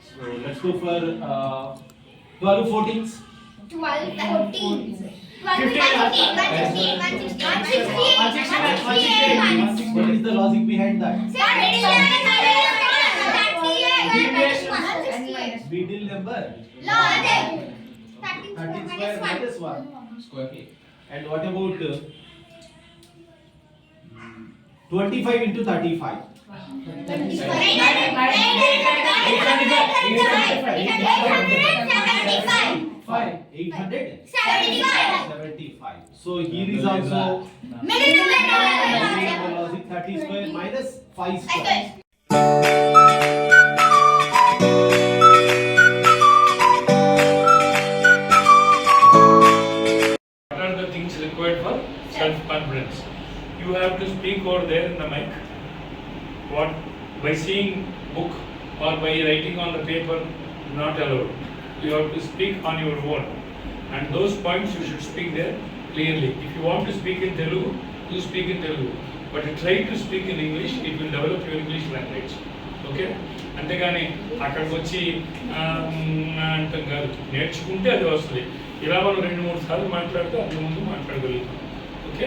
So let's go for 12 14s. 12 14s. 15. What is the logic behind that? Middle number. 13 square minus 1 square. Okay. And what about 25 into 35? 875. So here is also middle number logic 30 square minus 5 square. What are the things required for self-confidence? You have to speak over there in the mic. What by seeing book or by writing on the paper, not allowed. You have to speak on your own, and those points you should speak there clearly. If you want to speak in Telugu, you speak in Telugu. But try to speak in English. It will develop your English language. Okay? అంతేగాని అక్కడికి వచ్చి అంటాం కాదు, నేర్చుకుంటే అది వస్తుంది. ఇలా మనం 2-3 సార్లు మాట్లాడితే అంత ముందు మాట్లాడగలుగుతాం. ఓకే?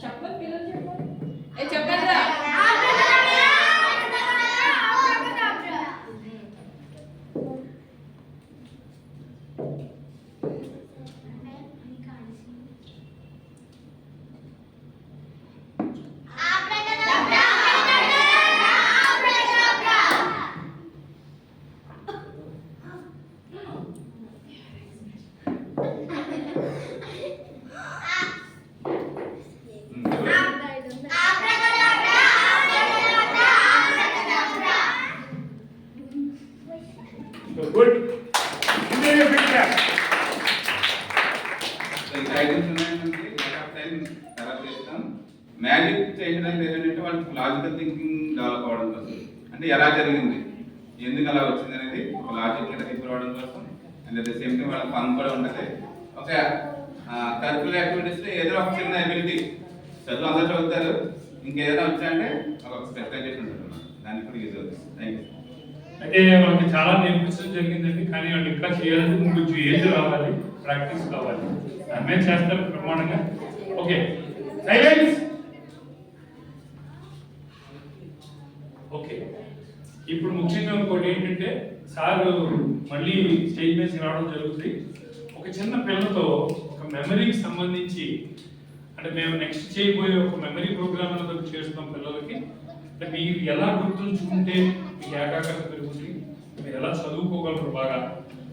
చెప్పండి పిల్లలు చెప్పండి. ఏ చెప్పండి రా. So good. Give me a big clap. Magic చేయడానికి ఏంటంటే వాళ్ళకి లాజికల్ థింకింగ్ డెవలప్ అవ్వడం కోసం, అంటే ఎలా జరిగింది, ఎందుకు అలా వచ్చింది అనేది ఒక లాజిక్ కింద తీసుకురావడం కోసం. And at the same time వాళ్ళకి ఫన్ కూడా ఉంటుంది. ఒక కరికులర్ యాక్టివిటీస్ లో ఏదో ఒక చిన్న ఎబిలిటీ, చదువు అందరూ చదువుతారు, ఇంకేదైనా వచ్చాయంటే ఒక స్పెషలైజేషన్ ఉంటుంది, దానికి కూడా యూజ్ అవుతుంది. Thank you. అంటే వాళ్ళకి చాలా నేర్పించడం జరిగిందండి, కానీ వాళ్ళు ఇంకా చేయాలంటే కొంచెం ఏజ్ రావాలి, ప్రాక్టీస్ కావాలి. అమ్మే చేస్తారు ప్రమాణంగా. Okay, silence. ఓకే, ఇప్పుడు ముఖ్యంగా ఇంకోటి ఏంటంటే సార్ మళ్ళీ స్టేజ్ మీద రావడం జరుగుతుంది. ఒక చిన్న పిల్లతో ఒక మెమరీకి సంబంధించి, అంటే మేము నెక్స్ట్ చేయబోయే ఒక మెమరీ ప్రోగ్రామ్ అనేది చేస్తున్నాం పిల్లలకి. అంటే మీరు ఎలా గుర్తుంచుకుంటే మీకు ఏకాగ్రత పెరుగుతుంది, మీరు ఎలా చదువుకోగలరు బాగా,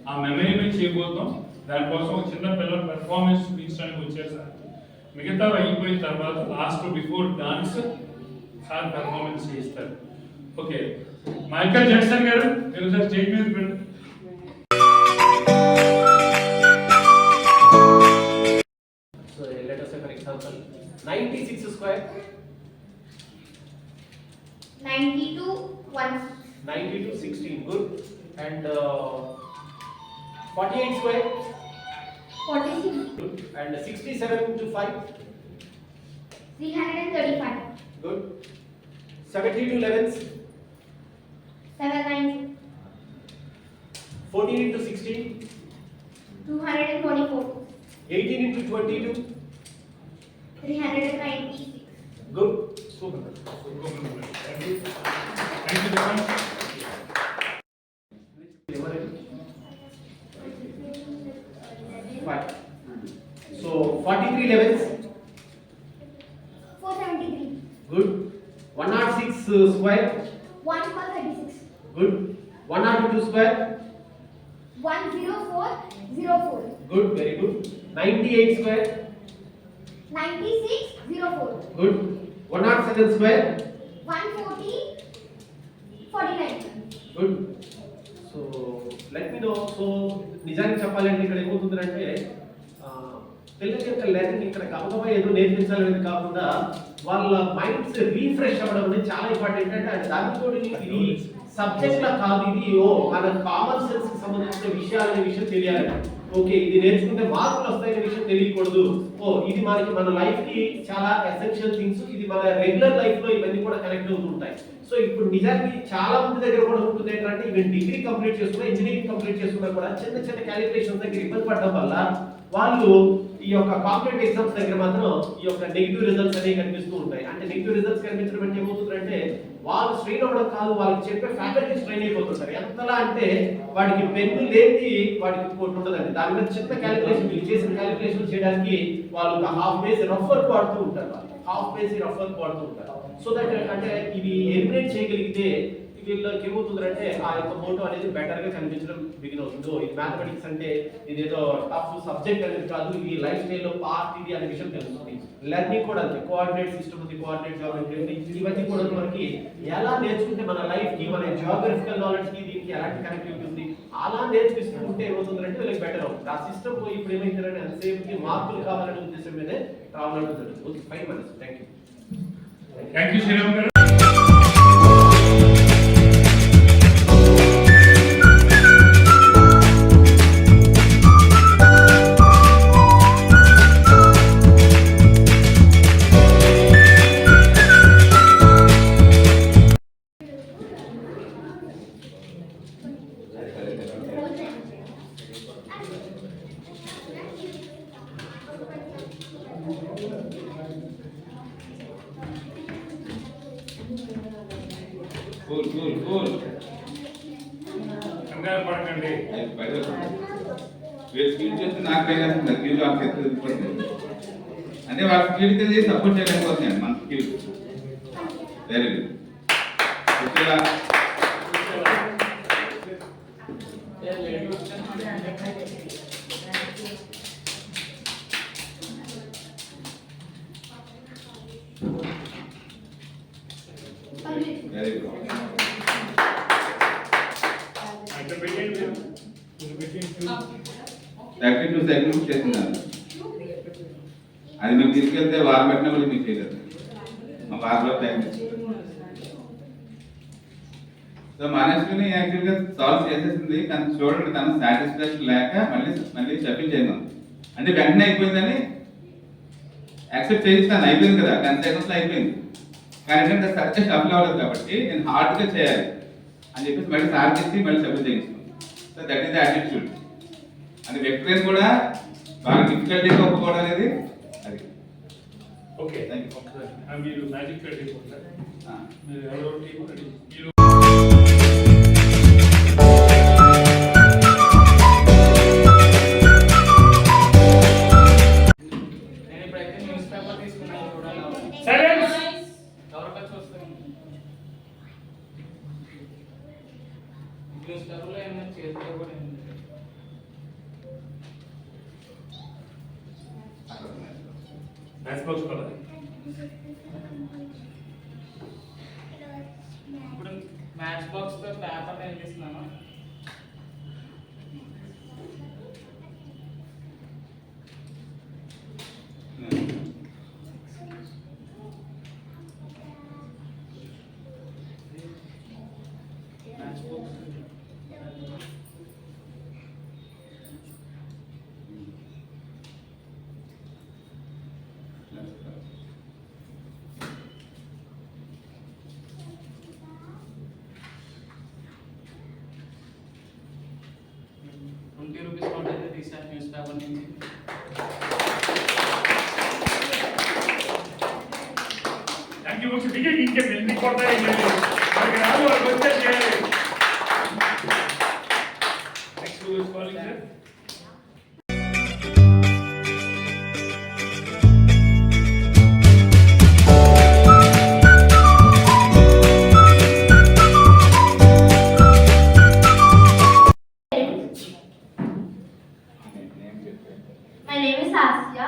ఆ మెమరీ మీద చేయబోతాం. దానికోసం ఒక చిన్న పిల్లల పెర్ఫార్మెన్స్ చూపించడానికి వచ్చారు సార్. మిగతా అయిపోయిన తర్వాత last before dance sir performance చేస్తారు. ఓకే, మైకేల్ జాక్సన్ గారు మీరు సార్ స్టేజ్ మీద పెట్టండి. So let us say for example 96 square 92 1 92 16 good, and 48 square 46 good, and 67 into 5 335 good, 72 11s 790 14 into 16 224 18 into 22 396 good, super. Thank you. Thank you very much. Fine. So 43 11s 473 good, 106 square 1 for 36 good, 102 square 10404 good, very good, 98 square 9604 good, 107 square 140 49 good. So let me know. So నిజానికి చెప్పాలంటే ఇక్కడ ఏమవుతుందంటే పిల్లల యొక్క learning ఇక్కడ గబగబా ఏదో నేర్పించాలనేది కాకుండా వాళ్ళ మైండ్స్ రీఫ్రెష్ అవ్వడం అనేది చాలా ఇంపార్టెంట్. అంటే దానితో ఇది సబ్జెక్ట్ లా కాదు, ఇది మన కామన్ సెన్స్ కి సంబంధించిన విషయాలనే విషయం తెలియాలి. ఓకే, ఇది నేర్చుకుంటే మార్కులు వస్తాయనే విషయం తెలియకూడదు. ఇది మనకి మన లైఫ్ కి చాలా ఎసెన్షియల్ థింగ్స్, ఇది మన రెగ్యులర్ లైఫ్ లో ఇవన్నీ కూడా కనెక్ట్ అవుతూ ఉంటాయి. సో ఇప్పుడు నిజానికి చాలా మంది దగ్గర కూడా ఉంటుంది ఏంటంటే ఈవెన్ డిగ్రీ కంప్లీట్ చేసుకున్నా, ఇంజనీరింగ్ కంప్లీట్ చేసుకున్నా కూడా చిన్న చిన్న క్యాలిక్యులేషన్స్ దగ్గర ఇబ్బంది పడడం వల్ల వాళ్ళు ఈ యొక్క కాంపిటేటివ్ ఎగ్జామ్స్ దగ్గర మాత్రం ఈ యొక్క నెగిటివ్ రిజల్ట్స్ అనేవి కనిపిస్తూ ఉంటాయి. అంటే నెగిటివ్ రిజల్ట్స్ కనిపించడం అంటే ఏమవుతుందంటే వాళ్ళు స్ట్రెయిన్ అవ్వడం కాదు, వాళ్ళకి చెప్పే ఫ్యాకల్టీ స్ట్రెయిన్ అయిపోతుంటారు. ఎంతలా అంటే వాడికి పెన్ను లేని వాడికి ఇంకోటి ఉండదండి, దాని మీద చిన్న క్యాలిక్యులేషన్ వీళ్ళు చేసిన క్యాలిక్యులేషన్ చేయడానికి వాళ్ళు ఒక హాఫ్ పేజ్ రఫ్ వర్క్ వాడుతూ ఉంటారు, హాఫ్ పేజ్ రఫ్ వర్క్ వాడుతూ ఉంటారు. సో దట్ అంటే ఇవి ఎలిమినేట్ చేయగలిగితే వీళ్ళకి ఏమవుతుందంటే ఆ యొక్క మోటో అనేది బెటర్ గా కనిపించడం బిగిన్ అవుతుంది. ఇది మ్యాథమెటిక్స్ అంటే ఇదేదో టఫ్ సబ్జెక్ట్ అనేది కాదు, ఇది లైఫ్ స్టైల్ లో పార్ట్ ఇది అనే విషయం తెలుస్తుంది. లెర్నింగ్ కూడా అంతే, కోఆర్డినేట్ సిస్టమ్ ఉంది, కోఆర్డినేట్ జామెట్రీ, ఇవన్నీ కూడా మనకి ఎలా నేర్చుకుంటే మన లైఫ్ కి, మన జియోగ్రఫికల్ నాలెడ్జ్ కి దీనికి ఎలాంటి కనెక్టివిటీ ఉంది అలా నేర్పిస్తుంటే ఏమవుతుందంటే వీళ్ళకి బెటర్ అవుతుంది. ఆ సిస్టమ్ పోయి ఇప్పుడు ఏమైతుందంటే ఎంతసేపుకి మార్కులు కావాలనే ఉద్దేశం మీదే రావాలని జరుగుతుంది. Okay, fine Manas. Thank you. Thank you, Sriram garu. Cool. కంగారు పడకండి. వీళ్ళు స్పీడ్ చేస్తే నాకు ట్రై చేస్తున్నారు స్పీడ్ ఆఫ్ చేస్తుంది అంటే వాళ్ళ స్పీడ్ కింద సపోర్ట్ చేయలేకపోతున్నాను మన speed. Very good. Very good. అక్కడ పెట్టండి. 32 సెకండ్స్ చేస్తున్నారు. అది మేము తీసుకెళ్తే వారు పెట్టినా కూడా మీకు చేయలేదు. మా వారిలో టైం సో మనస్సుని యాక్చువల్గా సాల్వ్ చేసేసింది కానీ చూడండి తన సాటిస్ఫాక్షన్ లేక మళ్ళీ చెప్పించేది అంటే వెంటనే అయిపోయిందని యాక్సెప్ట్ చేయిస్తాను అయిపోయింది కదా 10 సెకండ్స్లో అయిపోయింది కానీ ఏంటంటే సబ్జెక్ట్ అప్లై అవ్వలేదు కాబట్టి నేను హార్డ్గా చేయాలి అని చెప్పేసి మళ్ళీ సార్ చేసి మళ్ళీ సబ్మిట్ చేయిస్తాను. So that is the attitude. అది వ్యక్తిని కూడా బాగా డిఫికల్టీగా ఒప్పుకోవడం అనేది అది. Okay thank you. మీరు మ్యాజిక్ పెట్టిపోతారు. మీరు ఎవరో టీం రెడీ. నేను ఇప్పుడైతే న్యూస్ పేపర్ తీసుకున్నాను చూడాలి. సైలెన్స్. ఎవరికొచ్చి వస్తాను న్యూస్ పేపర్లో ఏమైనా చేతిలో కూడా ఏమి మ్యాచ్ బాక్స్ కావాలి. ఇప్పుడు మ్యాచ్ బాక్స్ తో పేపర్ నేర్పిస్తున్నాను. మ్యాచ్ బాక్స్ ₹20 కౌంట్ అయితే తీసాను న్యూస్ పేపర్ నుంచి. థ్యాంక్ యూ బుక్స్ దిగి ఇంకే వెళ్ళి కొడతాయి మనకి రాదు వాళ్ళకి వచ్చే చేయాలి. Next who is calling sir? My name is Asya.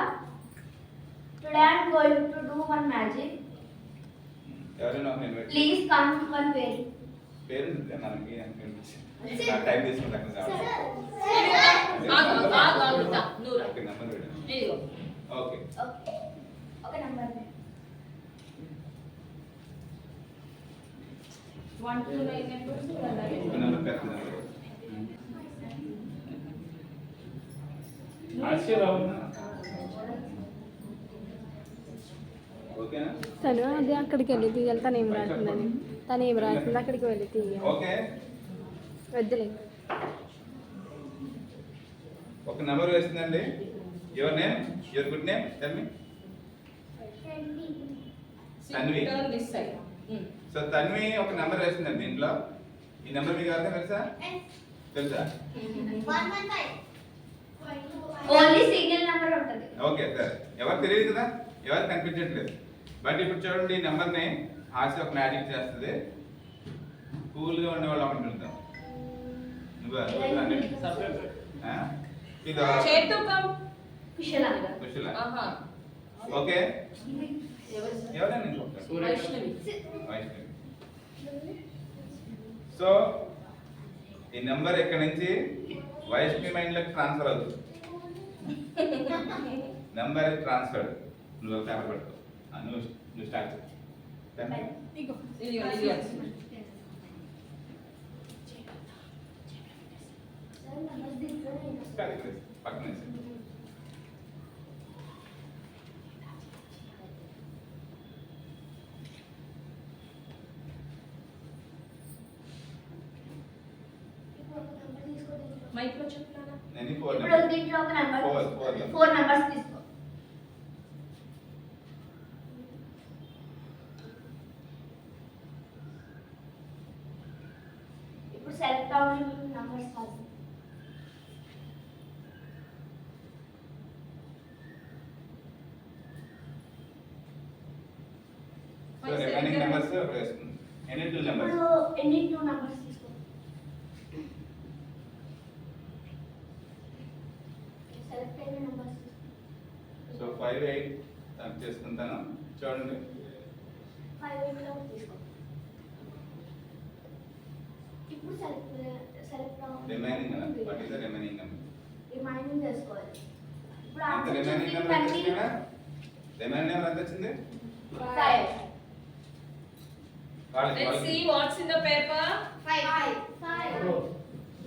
Today I am going to do one magic. ఎవరైనా ఒక invite Please come one way. పేరు మనకి నా టైం తీసుకుంటాను okay number okay Okay, number. 1 to 9 members number పెడుతున్నాను ఆశీర్వాదం. ఓకేనా తను అది అక్కడికి వెళ్ళి తీయాలి. తను ఏం రాసిందని తను ఏం రాసింది అక్కడికి వెళ్ళి తీయాలి. ఓకే వద్దులే. ఒక నెంబర్ వేసిందండి. Your name your good name tell me. Tanvi. This side. So Tanvi ఒక నెంబర్ వేసిందండి దీంట్లో. ఈ నెంబర్ మీకు ఎవరికైనా తెలుసా? తెలుసా? 115. ఓన్లీ సింగిల్ నెంబర్ ఉంటుంది. ఓకే సార్ ఎవరు తెలియదు కదా ఎవరు కనిపించట్లేదు బట్ ఇప్పుడు చూడండి ఈ నెంబర్ని ఆశ ఒక మ్యాజిక్ చేస్తుంది. కూల్గా ఉండేవాళ్ళు ఒకటి ఉంటాం నువ్వు ఇది కుశల. కుశల ఓకే ఎవరైనా ఇంకొకరు వైష్ణవి. వైష్ణవి. సో ఈ నెంబర్ ఇక్కడ నుంచి వైష్ణవి మైండ్లోకి ట్రాన్స్ఫర్ అవుతుంది. Number transfer. నువ్వు పేపర్ పెట్టుకో నువ్వు స్టార్ట్ పక్కన మైక్ లో చెప్తారా? నేను ఇప్పుడు దీంట్లో ఒక నెంబర్ 4 నెంబర్స్ తీసుకో. select down numbers first. So remaining numbers వేసుకుందాం. ఎనీ 2 నెంబర్స్ ఇప్పుడు ఎన్ని 2 numbers తీసుకో. సెలెక్ట్ అయిన numbers సో 5 8 టైప్ చేసుకుంటాను. చూడండి 5 8 తీసుకో. ఇప్పుడు select remaining what is the remaining number? Remaining చేసుకోవాలి. ఇప్పుడు ఎంత ఆన్సర్ రిమైనింగ్ నెంబర్ వచ్చింది కదా? రిమైనింగ్ నెంబర్ ఎంత వచ్చింది? 5. Let's see what's in the paper. 5.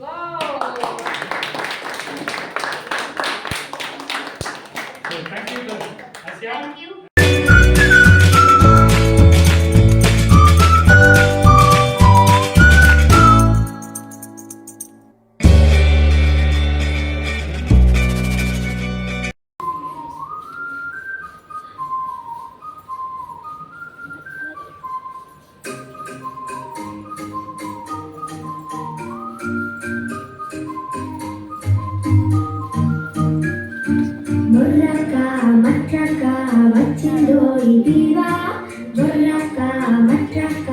Wow. So thank you, Asya. Thank you. బొర్రక మట్రక వచ్చిందో ఇదివా బొర్రక మట్రక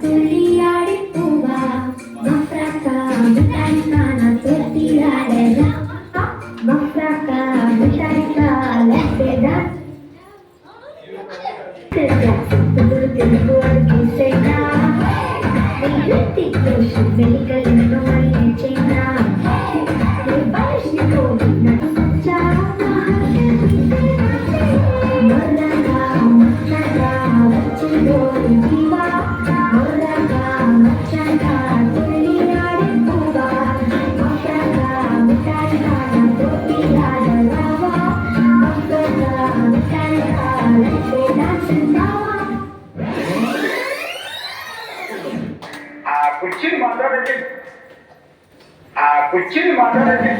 తుల్లియాడి పువ్వా మఫ్రక మిఠాయికాన తొట్టిలాడెదా మఫ్రక మిఠాయిక లెక్కెదా తెలుగు అడుగు సేనా మెడికల్ చైనా కుర్చీని మాట్లాడండి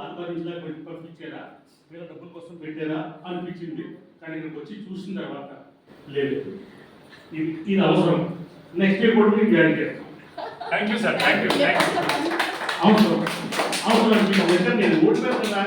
ఆత్మహత్య పెట్టి పంపించారా వీళ్ళ డబ్బుల కోసం పెట్టారా అనిపించింది. కానీ ఇక్కడికి వచ్చి చూసిన తర్వాత లేదు, ఇది అవసరం. నెక్స్ట్ ఇయర్ కూడా మీకు జాయిన్ చేస్తాం. Thank you sir, thank you. అవసరం అవసరం నేను ఓడిపోతున్నా.